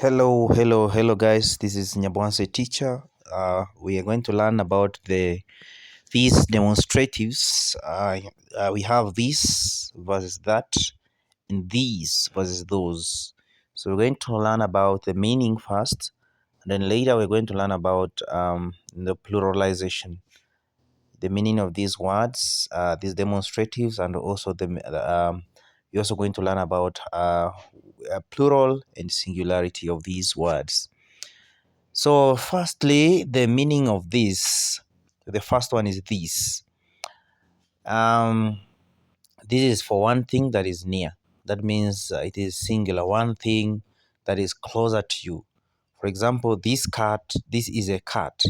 Hello guys, this is Nyabwanse teacher. We are going to learn about these demonstratives. We have this versus that and these versus those. So we're going to learn about the meaning first, and then later we're going to learn about the pluralization, the meaning of these words, these demonstratives, and also you're also going to learn about plural and singularity of these words. So firstly, the meaning of this, the first one is this. This is for one thing that is near. That means it is singular, one thing that is closer to you. For example, this is a cat.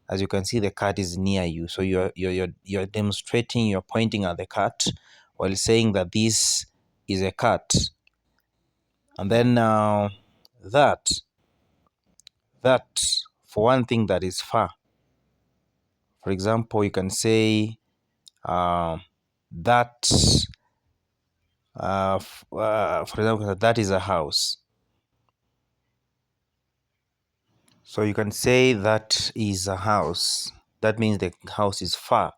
As you can see, the cat is near you. So you're demonstrating, you're pointing at the cat while saying that this is a cat. And then that for one thing that is far. For example, you can say that, for example, that is a house. So you can say that is a house. That means the house is far.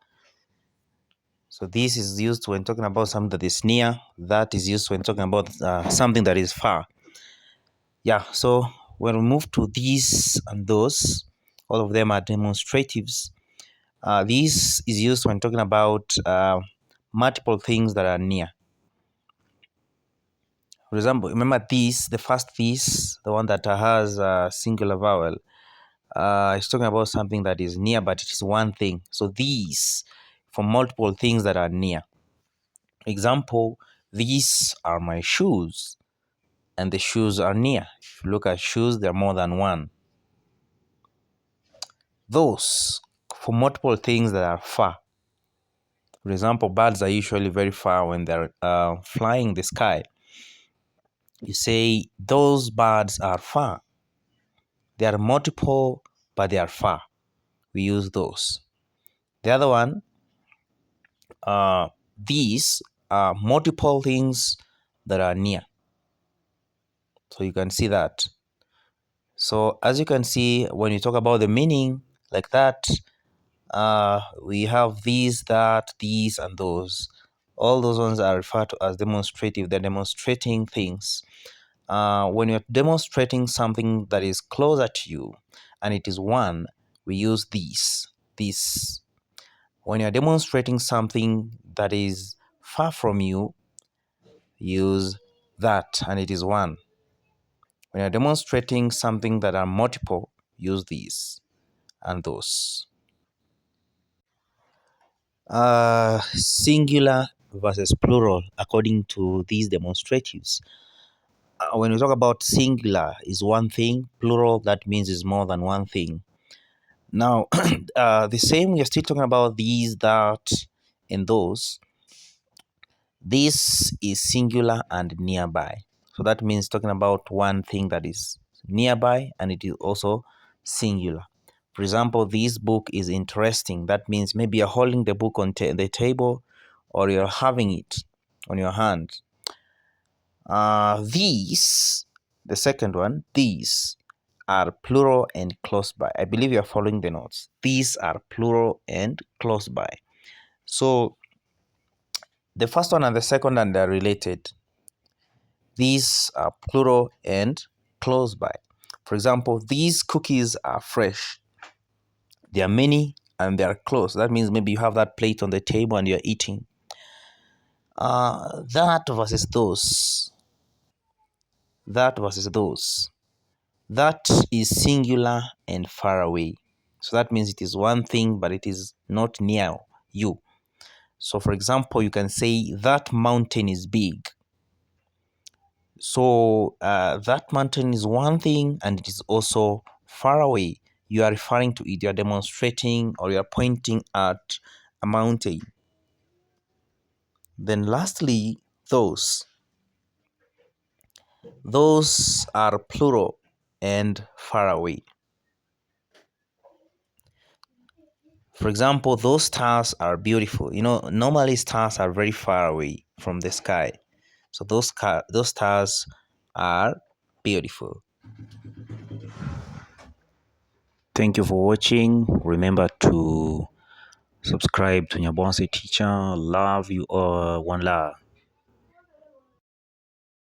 So this is used when talking about something that is near. That is used when talking about something that is far. Yeah, so when we move to these and those, all of them are demonstratives. This is used when talking about multiple things that are near. For example, remember this, the first this, the one that has a singular vowel, it's talking about something that is near, but it is one thing. So these, for multiple things that are near. Example, these are my shoes, and the shoes are near. If you look at shoes, there are more than one. Those, for multiple things that are far. For example, birds are usually very far when they're flying the sky. You say, those birds are far. They are multiple, but they are far. We use those. The other one, these are multiple things that are near. So you can see that. So as you can see, when you talk about the meaning like that, we have these, that, these, and those. All those ones are referred to as demonstrative. They're demonstrating things. When you're demonstrating something that is closer to you and it is one, we use these. When you're demonstrating something that is far from you, use that and it is one. When you're demonstrating something that are multiple, use these and those. Singular versus plural according to these demonstratives. When we talk about singular is one thing, plural that means is more than one thing. Now, the same, we are still talking about these, that, and those. This is singular and nearby. So that means talking about one thing that is nearby and it is also singular. For example, this book is interesting. That means maybe you're holding the book on the table or you're having it on your hand. These, the second one, these are plural and close by. I believe you're following the notes. These are plural and close by. So the first one and the second one, they're related. These are plural and close by. For example, these cookies are fresh. There are many and they are close. That means maybe you have that plate on the table and you're eating. That versus those. That versus those. That is singular and far away. So that means it is one thing, but it is not near you. So for example, you can say that mountain is big. So that mountain is one thing and it is also far away. You are referring to it, you are demonstrating or you are pointing at a mountain. Then lastly, those. Those are plural and far away. For example, those stars are beautiful. You know, normally stars are very far away from the sky. So those stars are beautiful. Thank you for watching. Remember to subscribe to Nyabonse Teacher. Love you all. One love.